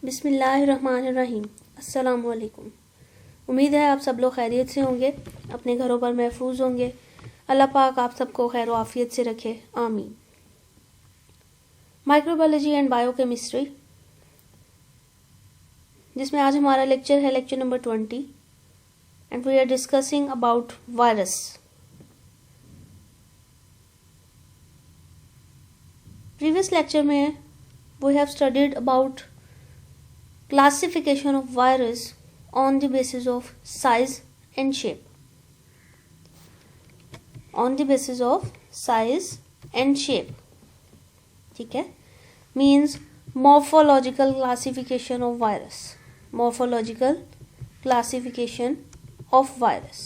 बिस्मिल्लाहिर्रहमानिर्रहीम। अस्सलाम वालेकुम। उम्मीद है आप सब लोग खैरियत से होंगे, अपने घरों पर महफूज होंगे। अल्लाह पाक आप सबको खैर व आफियत से रखे, आमीन। माइक्रोबायोलॉजी एंड बायोकेमिस्ट्री, जिसमें आज हमारा लेक्चर है lecture number 20 and we are discussing about virus. Previous lecture में we have studied about classification of virus on the basis of size and shape. On the basis of size and shape, ठीक है, means morphological classification of virus. Morphological classification of virus.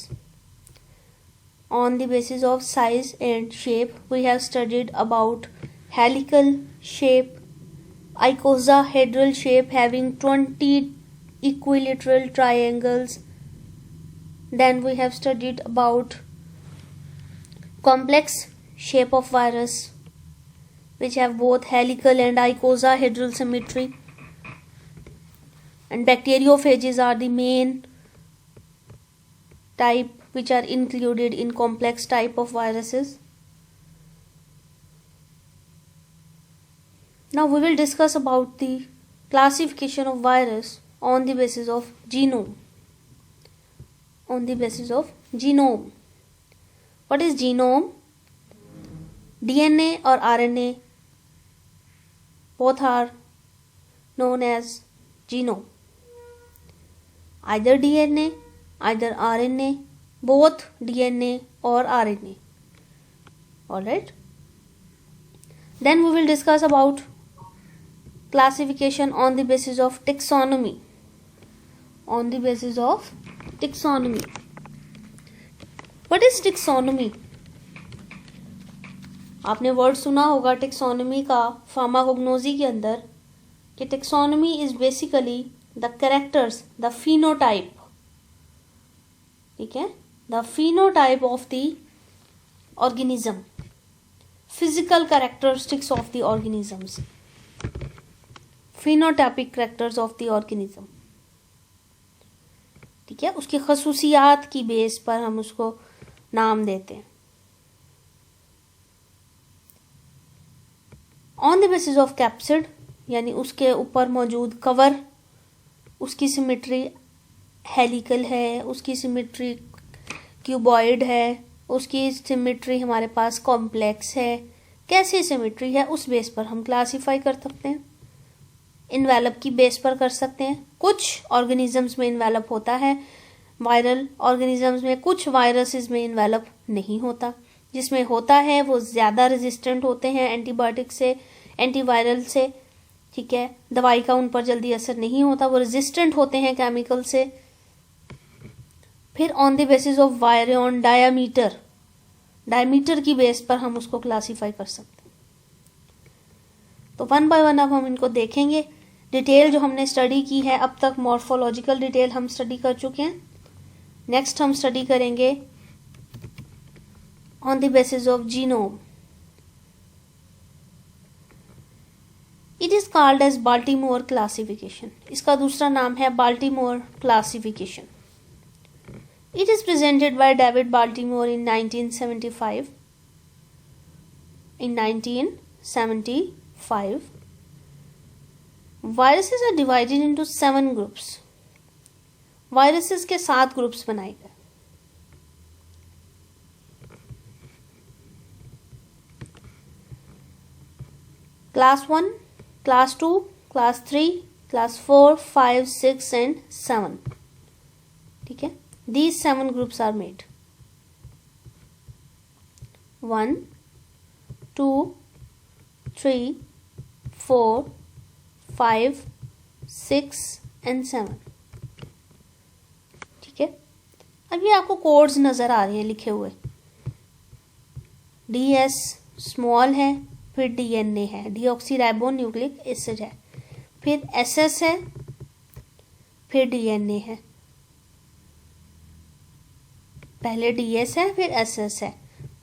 On the basis of size and shape, we have studied about helical shape, icosahedral shape having 20 equilateral triangles. Then we have studied about complex shape of virus which have both helical and icosahedral symmetry, and bacteriophages are the main type which are included in complex type of viruses. Now we will discuss about the classification of virus on the basis of genome. On the basis of genome. What is genome? DNA or RNA both are known as genome. Either DNA, either RNA, both DNA or RNA. Alright. Then we will discuss about classification on the basis of taxonomy. On the basis of taxonomy. What is taxonomy? आपने word सुना होगा taxonomy का pharmacognosy के अंदर कि taxonomy is basically the characters, the phenotype, ठीक है, the phenotype of the organism, physical characteristics of the organisms, phenotypic characters of the organism, ठीक है, उसकी खसूसियात की बेस पर हम उसको नाम देते हैं। On the basis of capsid, यानी उसके ऊपर मौजूद कवर, उसकी सिमेट्री हेलिकल है, उसकी सिमेट्री क्यूबॉइड है, उसकी सिमेट्री हमारे पास कॉम्प्लेक्स है, कैसी सिमेट्री है उस बेस पर हम क्लासीफाई कर सकते हैं। इन्वेलप की बेस पर कर सकते हैं। कुछ ऑर्गेनिजम्स में इन्वेलप होता है, वायरल ऑर्गेनिजम्स में, कुछ वायरसेस में इन्वेलप नहीं होता। जिसमें होता है वो ज़्यादा रेजिस्टेंट होते हैं एंटीबायोटिक से, एंटीवायरल से, ठीक है, दवाई का उन पर जल्दी असर नहीं होता, वो रेजिस्टेंट होते हैं केमिकल से। फिर on the basis of virion diameter, diameter की बेस पर हम उसको क्लासीफाई कर सकते हैं। तो वन बाय वन अब हम इनको देखेंगे। डिटेल जो हमने स्टडी की है अब तक, मॉर्फोलॉजिकल डिटेल हम स्टडी कर चुके हैं। नेक्स्ट हम स्टडी करेंगे on the basis of genome. It is called as Baltimore classification. इसका दूसरा नाम है Baltimore classification. It is presented by David Baltimore in 1975। In 1975, viruses are divided into 7 groups. Viruses के 7 ग्रुप्स बनाए गए। Class 1, class 2, class 3, class 4, 5, 6 and 7, ठीक है। These 7 groups are made. 1, 2, 3, 4, 5, 6 and 7, ठीक है। अब ये आपको कोड्स नजर आ रहे हैं लिखे हुए। DS स्मॉल है, फिर DNA है, डीऑक्सीराइबो न्यूक्लिक एसिड है, फिर SS है, फिर DNA है, पहले DS है, फिर SS है,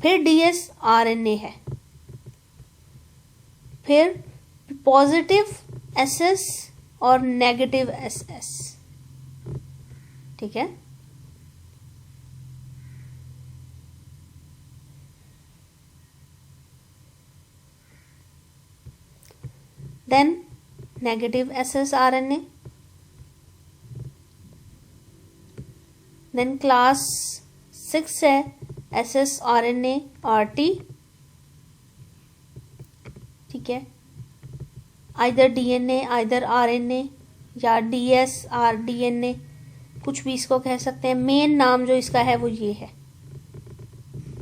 फिर DS RNA है, फिर पॉजिटिव SS और नेगेटिव SS, ठीक है। Then negative SS RNA, then class 6 है SS RNA RT, ठीक है। आइदर DNA आइदर RNA या DS R DNA, कुछ भी इसको कह सकते हैं। मेन नाम जो इसका है वो ये है,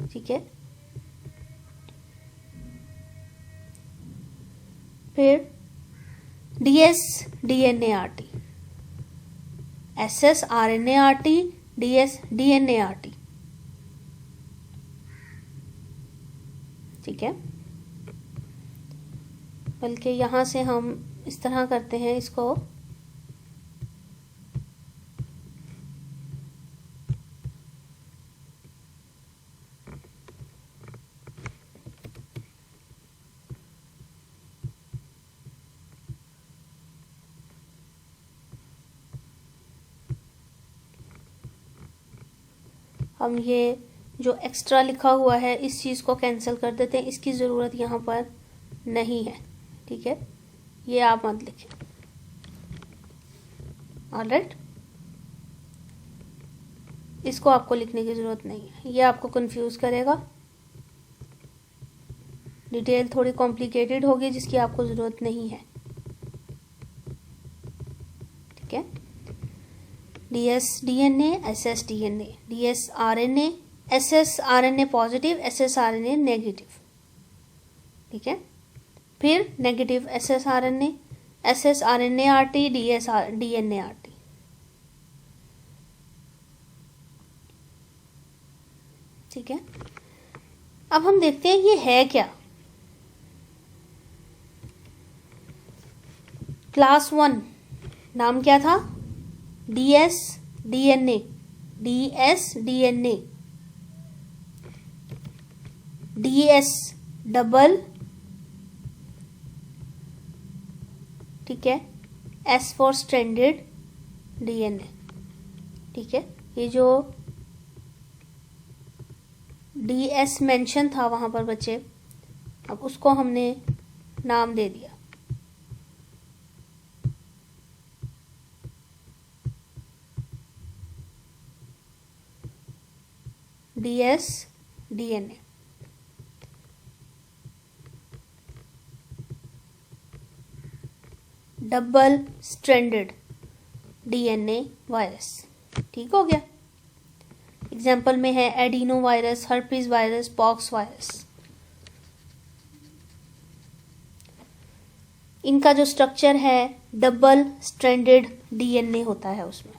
ठीक है। फिर DS DNA RT, SS RNA RT, DS DNA RT, ठीक है। बल्कि यहाँ से हम इस तरह करते हैं इसको, हम ये जो एक्स्ट्रा लिखा हुआ है इस चीज़ को कैंसिल कर देते हैं, इसकी ज़रूरत यहाँ पर नहीं है, ठीक है। ये आप मत लिखें, ऑलराइट। इसको आपको लिखने की ज़रूरत नहीं है, ये आपको कंफ्यूज करेगा। डिटेल थोड़ी कॉम्प्लिकेटेड होगी जिसकी आपको ज़रूरत नहीं है, ठीक है। DS DNA SS DNA, DS RNA SS RNA positive SS RNA negative, ठीक है। फिर negative SS RNA SS RNA RT DS DNA RT, ठीक है। अब हम देखते हैं ये है क्या। क्लास 1 नाम क्या था? DS DNA, DS DNA, DS double, ठीक है, S फॉर स्ट्रैंडेड DNA, ठीक है। ये जो DS मेंशन था वहां पर बच्चे, अब उसको हमने नाम दे दिया DS DNA, double stranded DNA virus, ठीक हो गया। एग्जाम्पल में है adeno virus, herpes virus, pox virus. इनका जो स्ट्रक्चर है डबल स्ट्रैंडेड DNA होता है। उसमें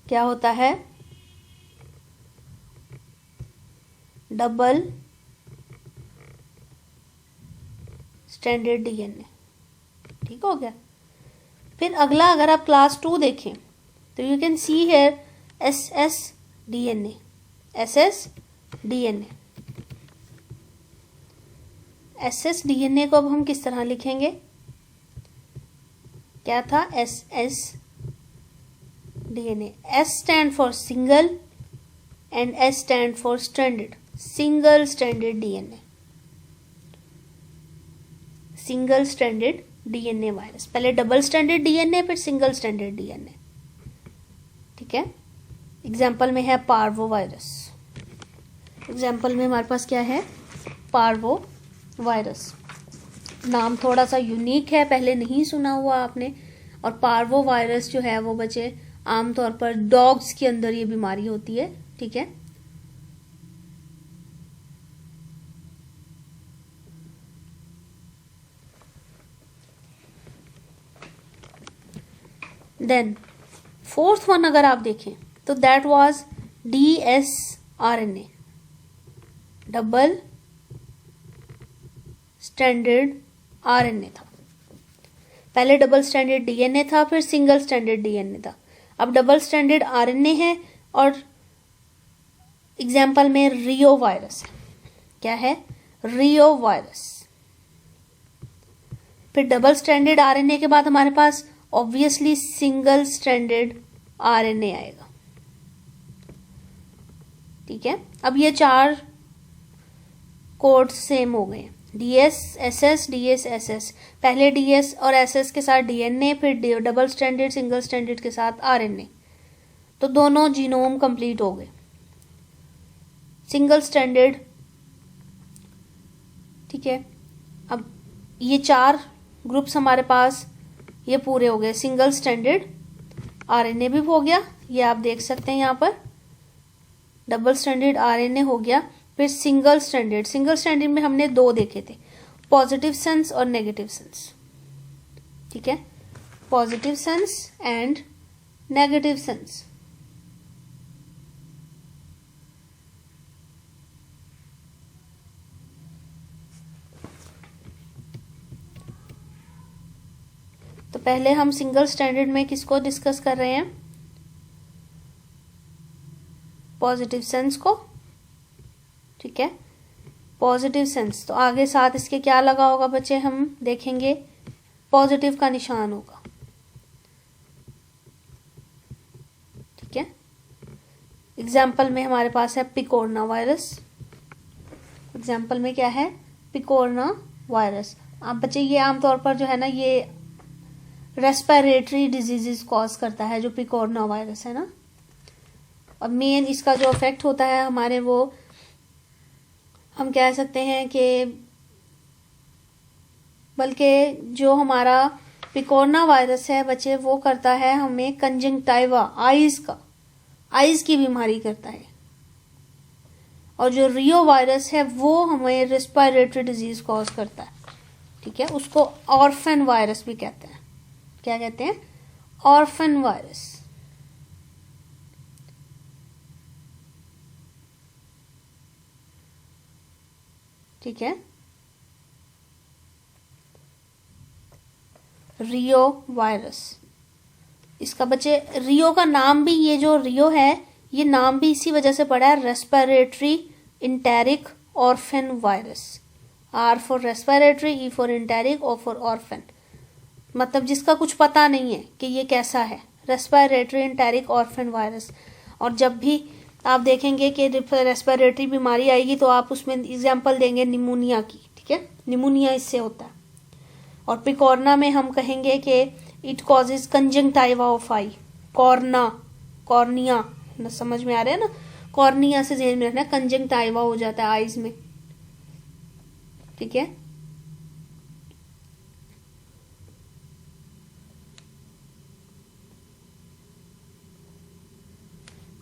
क्या होता है? डबल स्ट्रैंडेड DNA, ठीक हो गया। फिर अगला अगर आप क्लास 2 देखें तो you can see here SS DNA, SS DNA, SS DNA को अब हम किस तरह लिखेंगे? क्या था? SS DNA, S stand for single and S stand for stranded, single stranded DNA, single stranded DNA virus. पहले डबल स्ट्रैंडेड DNA फिर सिंगल स्ट्रैंडेड DNA, ठीक है। एग्जाम्पल में है पार्वो वायरस। एग्जाम्पल में हमारे पास क्या है? Parvo virus. नाम थोड़ा सा यूनिक है, पहले नहीं सुना हुआ आपने। और पार्वो वायरस जो है वो बच्चे आमतौर पर डॉग्स के अंदर ये बीमारी होती है, ठीक है। देन फोर्थ वन अगर आप देखें तो that was DS RNA, double standard RNA था। पहले डबल स्टैंडर्ड DNA था, फिर सिंगल स्टैंडर्ड DNA था, अब डबल स्टैंडर्ड RNA है। और एग्जाम्पल में रियो वायरस है। क्या है? रियो वायरस। फिर डबल स्ट्रैंडेड आरएनए के बाद हमारे पास ऑब्वियसली सिंगल स्ट्रैंडेड आरएनए आएगा। ठीक है, अब ये 4 कोड्स सेम हो गए, डीएस एसएस डीएस एसएस। पहले डीएस और एसएस के साथ डीएनए, फिर डबल स्ट्रैंडेड सिंगल स्ट्रैंडेड के साथ आरएनए, तो दोनों जीनोम कंप्लीट हो गए। सिंगल स्ट्रैंडेड, ठीक है, अब ये 4 ग्रुप्स हमारे पास ये पूरे हो गए। सिंगल स्ट्रैंडेड आरएनए भी हो गया, ये आप देख सकते हैं यहाँ पर, डबल स्ट्रैंडेड आरएनए हो गया। फिर सिंगल स्ट्रैंडेड में हमने 2 देखे थे, पॉजिटिव सेंस और नेगेटिव सेंस। ठीक है, positive sense and negative sense. तो पहले हम सिंगल स्ट्रैंडेड में किसको डिस्कस कर रहे हैं, पॉजिटिव सेंस को। ठीक है, पॉजिटिव सेंस, तो आगे साथ इसके क्या लगा होगा बच्चे, हम देखेंगे पॉजिटिव का निशान होगा। ठीक है, एग्जाम्पल में हमारे पास है पिकोरना वायरस। एग्जाम्पल में क्या है, पिकोरना वायरस। आप बच्चे ये आमतौर पर जो है ना, ये रेस्पिरेटरी डिजीजेस कॉज करता है, जो पिकोरना वायरस है ना। और मेन इसका जो इफेक्ट होता है हमारे, वो हम कह सकते हैं कि बल्कि जो हमारा पिकोरना वायरस है बच्चे, वो करता है हमें कंजंक्टिवा, आईज की बीमारी करता है। और जो रियो वायरस है वो हमें रेस्पिरेटरी डिजीज कॉज करता है। ठीक है, उसको ऑर्फन वायरस भी कहते हैं। क्या कहते हैं, ऑर्फन वायरस। ठीक है, रियो वायरस, इसका बच्चे रियो का नाम भी, ये जो रियो है ये नाम भी इसी वजह से पड़ा है, respiratory enteric orphan virus. R for respiratory, E for enteric, O for orphan. मतलब जिसका कुछ पता नहीं है कि ये कैसा है, रेस्पिरेटरी इंटेरिक ऑर्फन वायरस। और जब भी आप देखेंगे कि रेस्पिरेटरी बीमारी आएगी तो आप उसमें एग्जाम्पल देंगे निमोनिया की। ठीक है, निमोनिया इससे होता है। और पिकोरना में हम कहेंगे कि it causes conjunctiva of I, cornea, समझ में आ रहा है ना, कॉर्निया से ध्यान में रखना, कंजंक्टिवा हो जाता है आईज में। ठीक है,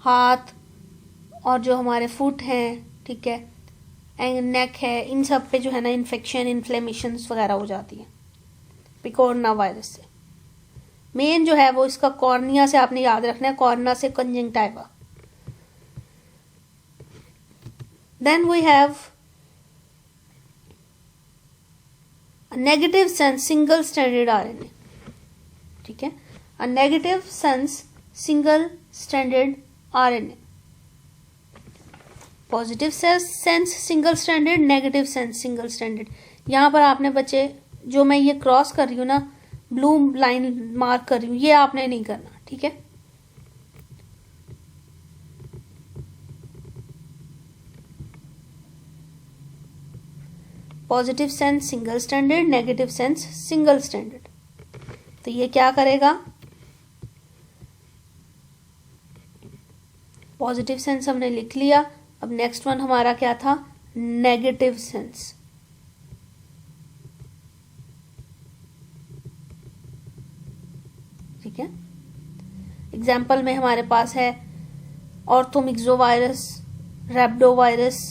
हाथ और जो हमारे फुट हैं, ठीक है, नेक है, इन सब पे जो है ना इन्फेक्शन, इन्फ्लेमेशन वगैरह हो जाती है पिकोरना वायरस से। मेन जो है वो इसका कॉर्निया से आपने याद रखना है, कॉर्निया से conjunctiva. Then we have negative sense single stranded RNA. ठीक है, a negative sense single stranded RNA. Positive sense single stranded, negative sense single stranded. यहां पर आपने बच्चे, जो मैं ये क्रॉस कर रही हूं ना, ब्लू लाइन मार्क कर रही हूं, ये आपने नहीं करना। ठीक है, positive sense single stranded, negative sense single stranded. तो ये क्या करेगा, पॉजिटिव सेंस हमने लिख लिया। अब नेक्स्ट वन हमारा क्या था, नेगेटिव सेंस। ठीक है, एग्जाम्पल में हमारे पास है ऑर्थोमिक्सो वायरस, रैब्डो वायरस।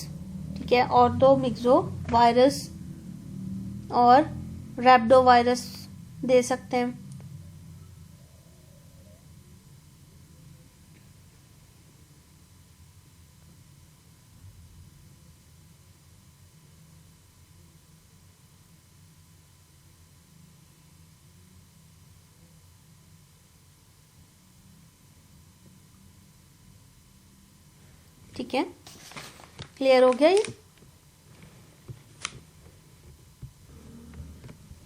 ठीक है, ऑर्थोमिक्सो वायरस और रैब्डो वायरस दे सकते हैं। ठीक है, क्लियर हो गया ये।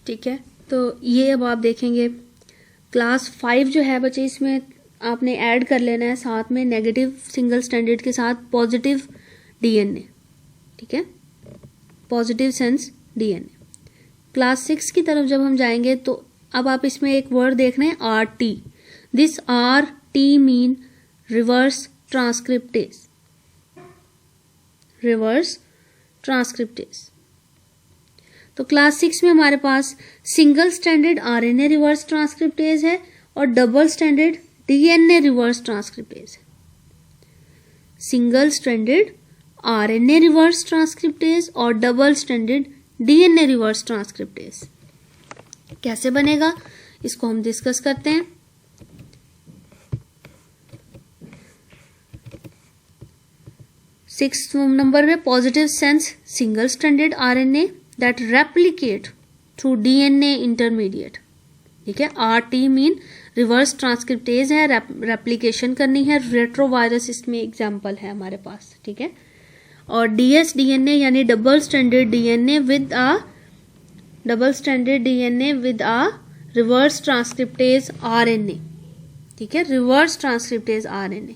ठीक है, तो ये अब आप देखेंगे क्लास 5 जो है बच्चे, इसमें आपने ऐड कर लेना है साथ में नेगेटिव सिंगल स्ट्रैंडेड के साथ पॉजिटिव डीएनए, ठीक है, पॉजिटिव सेंस डीएनए। क्लास 6 की तरफ जब हम जाएंगे तो अब आप इसमें एक वर्ड देख रहे हैं RT। This RT mean reverse transcriptase, reverse transcriptase. तो क्लास 6 में हमारे पास single stranded RNA reverse transcriptase है और double stranded DNA reverse transcriptase है। Single stranded RNA reverse transcriptase और double stranded DNA reverse transcriptase कैसे बनेगा, इसको हम डिस्कस करते हैं। सिक्स्थ नंबर में positive sense single stranded RNA that replicate through DNA intermediate, ठीक है। RT मीन रिवर्स ट्रांसक्रिप्टेज है, रेप्लिकेशन करनी है। रेट्रोवायरस इसमें एग्जाम्पल है हमारे पास, ठीक है। और dsDNA यानी double stranded DNA with a reverse transcriptase RNA, ठीक है, रिवर्स ट्रांसक्रिप्टेज RNA।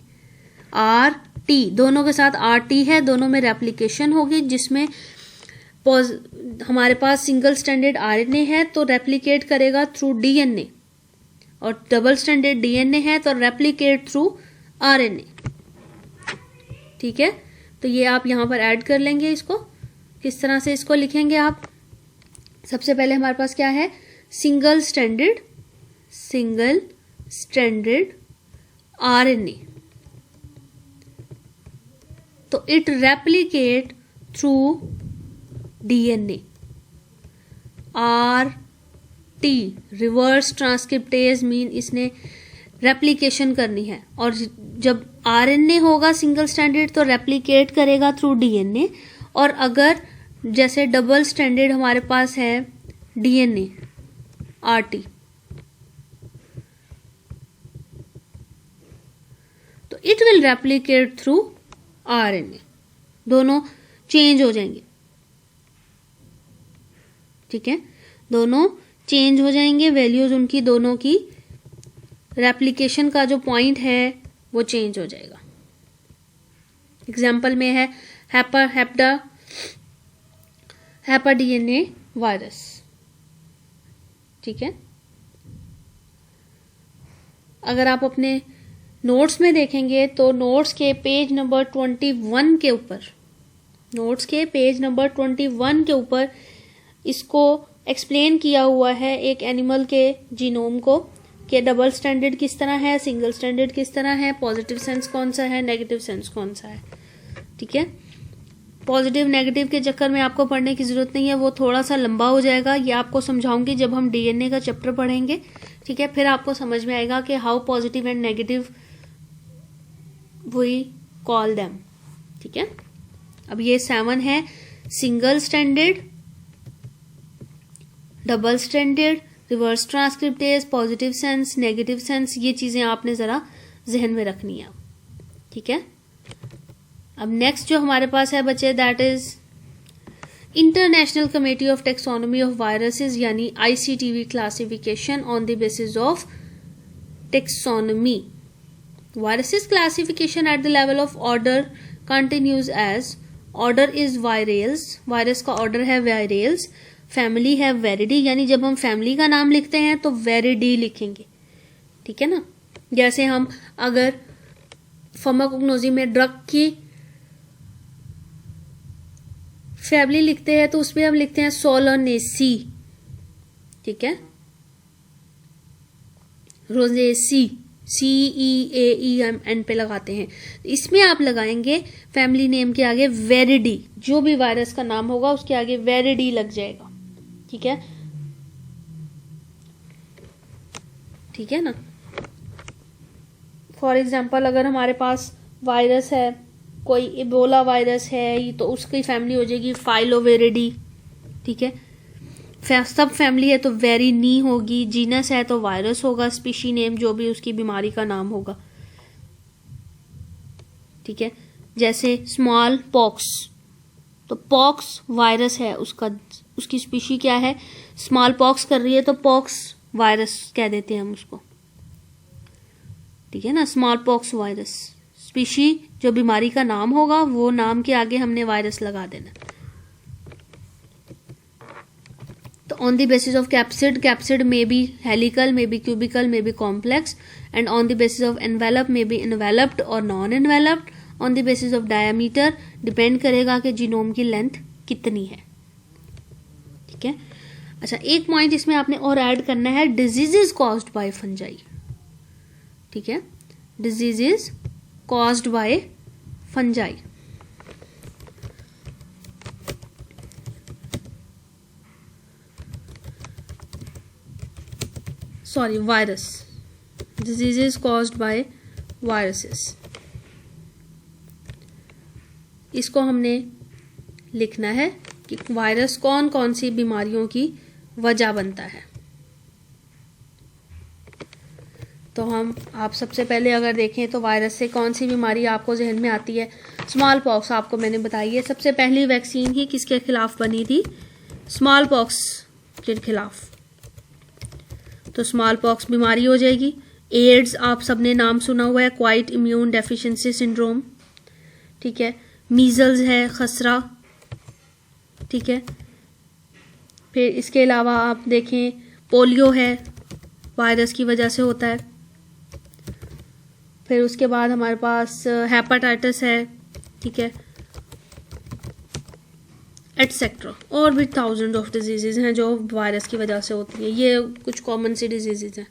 RT दोनों के साथ RT है, दोनों में रेप्लिकेशन होगी, जिसमें हमारे पास सिंगल स्ट्रैंडेड RNA है तो रेप्लिकेट करेगा थ्रू DNA और डबल स्ट्रैंडेड DNA है तो रेप्लिकेट थ्रू RNA, ठीक है। तो ये आप यहां पर ऐड कर लेंगे। इसको किस तरह से इसको लिखेंगे आप, सबसे पहले हमारे पास क्या है, सिंगल स्ट्रैंडेड RNA, तो it replicate through DNA। RT reverse transcriptase mean इसने रेप्लिकेशन करनी है, और जब RNA होगा सिंगल स्ट्रैंडेड तो रेप्लिकेट करेगा थ्रू DNA, और अगर जैसे डबल स्ट्रैंडेड हमारे पास है DNA RT, तो it will replicate through RNA, दोनों चेंज हो जाएंगे, ठीक है, दोनों चेंज हो जाएंगे, वैल्यूज उनकी दोनों की, रेप्लिकेशन का जो पॉइंट है वो चेंज हो जाएगा। एग्जाम्पल में है हैपा DNA वायरस, ठीक है। अगर आप अपने नोट्स में देखेंगे तो नोट्स के पेज नंबर 21 के ऊपर इसको एक्सप्लेन किया हुआ है एक एनिमल के जीनोम को, कि डबल स्ट्रैंडेड किस तरह है, सिंगल स्ट्रैंडेड किस तरह है, पॉजिटिव सेंस कौन सा है, नेगेटिव सेंस कौन सा है, ठीक है। पॉजिटिव नेगेटिव के चक्कर में आपको पढ़ने की जरूरत नहीं है, वो थोड़ा सा लंबा हो जाएगा, ये आपको समझाऊंगी जब हम DNA का चैप्टर पढ़ेंगे, ठीक है। फिर आपको समझ में आएगा कि how positive and negative we call them, ठीक है। अब ये 7 है, single stranded, double stranded, reverse transcriptase, positive sense, negative sense, ये चीजें आपने जरा जहन में रखनी है, ठीक है। अब नेक्स्ट जो हमारे पास है बच्चे, that is international committee of taxonomy of viruses यानी ICTV classification on the basis of taxonomy. Viruses classification at the level of order continues as, order is virales, virus का ऑर्डर है वायरेल्स, फैमिली है वेरिडी, यानी जब हम family का नाम लिखते हैं तो वेरिडी लिखेंगे, ठीक है ना। जैसे हम अगर फार्माकोग्नोसी में ड्रग की फैमिली लिखते हैं तो उसमें हम लिखते हैं सोलोनेसी, ठीक है, रोजेसी, CEAEN पे लगाते हैं। इसमें आप लगाएंगे फैमिली नेम के आगे वेरिडी, जो भी वायरस का नाम होगा उसके आगे वेरिडी लग जाएगा, ठीक है, ठीक है ना। फॉर एग्जाम्पल अगर हमारे पास वायरस है, कोई इबोला वायरस है, तो उसकी फैमिली हो जाएगी फाइलोवेरिडी, ठीक है। सब फैमिली है तो वेरिनी होगी, जीनस है तो वायरस होगा, स्पीशी नेम जो भी उसकी बीमारी का नाम होगा, ठीक है। जैसे स्मॉल पॉक्स, तो पॉक्स वायरस है, उसका उसकी स्पीशी क्या है, स्मॉल पॉक्स कर रही है तो पॉक्स वायरस कह देते हैं हम उसको, ठीक है ना, स्मॉल पॉक्स वायरस। स्पीशी जो बीमारी का नाम होगा वो नाम के आगे हमने वायरस लगा देना। तो on the basis of capsid may be helical, may be cubical, may be complex, and on the basis of envelope may be enveloped और non enveloped. On the basis of diameter depend करेगा कि genome की length कितनी है, ठीक है। अच्छा, एक पॉइंट इसमें आपने और ऐड करना है, डिजीजेज कॉज्ड बाय फंजाई, ठीक है, diseases caused by fungi. Sorry, virus, diseases caused by viruses. इसको हमने लिखना है कि वायरस कौन कौन सी बीमारियों की वजह बनता है। तो आप सबसे पहले अगर देखें तो वायरस से कौन सी बीमारी आपको जहन में आती है, स्मॉल पॉक्स आपको मैंने बताई है। सबसे पहली वैक्सीन ही किसके खिलाफ बनी थी, स्मॉल पॉक्स के खिलाफ, तो स्मॉल पॉक्स बीमारी हो जाएगी। एड्स आप सबने नाम सुना हुआ है, क्वाइट इम्यून डेफिशिएंसी सिंड्रोम, ठीक है। मीजल्स है, खसरा, ठीक है। फिर इसके अलावा आप देखें पोलियो है, वायरस की वजह से होता है। फिर उसके बाद हमारे पास हेपेटाइटिस है, ठीक है, एटसेट्रा। और भी थाउजेंड ऑफ डिजीजेज हैं जो वायरस की वजह से होती है। ये कुछ कॉमन सी डिजीजेज हैं,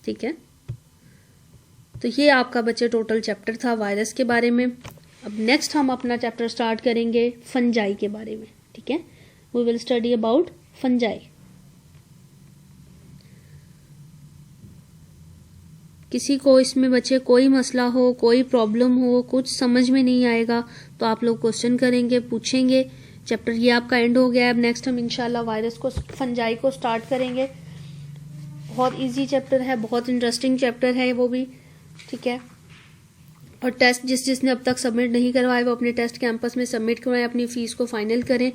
ठीक है। तो ये आपका बच्चे टोटल चैप्टर था वायरस के बारे में। अब नेक्स्ट हम अपना चैप्टर स्टार्ट करेंगे फंजाई के बारे में, ठीक है। We will study about fungi. किसी को इसमें बच्चे कोई मसला हो, कोई प्रॉब्लम हो, कुछ समझ में नहीं आएगा तो आप लोग क्वेश्चन करेंगे, पूछेंगे। चैप्टर ये आपका एंड हो गया है। अब नेक्स्ट हम इंशाल्लाह वायरस को, फंजाई को स्टार्ट करेंगे। बहुत इजी चैप्टर है, बहुत इंटरेस्टिंग चैप्टर है वो भी, ठीक है। और टेस्ट जिसने अब तक सबमिट नहीं करवाए वो अपने टेस्ट कैंपस में सबमिट करवाएं, अपनी फीस को फाइनल करें।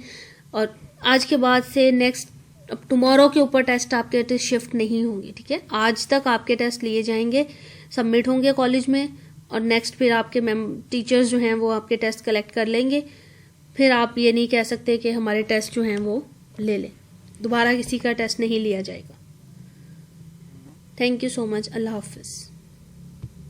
और आज के बाद से नेक्स्ट, अब टुमारो के ऊपर टेस्ट आपके टेस्ट शिफ्ट नहीं होंगे, ठीक है। आज तक आपके टेस्ट लिए जाएंगे, सबमिट होंगे कॉलेज में, और नेक्स्ट फिर आपके टीचर्स जो हैं वो आपके टेस्ट कलेक्ट कर लेंगे। फिर आप ये नहीं कह सकते कि हमारे टेस्ट जो हैं वो ले लें, दोबारा किसी का टेस्ट नहीं लिया जाएगा। Thank you so much. अल्लाह हाफिज़।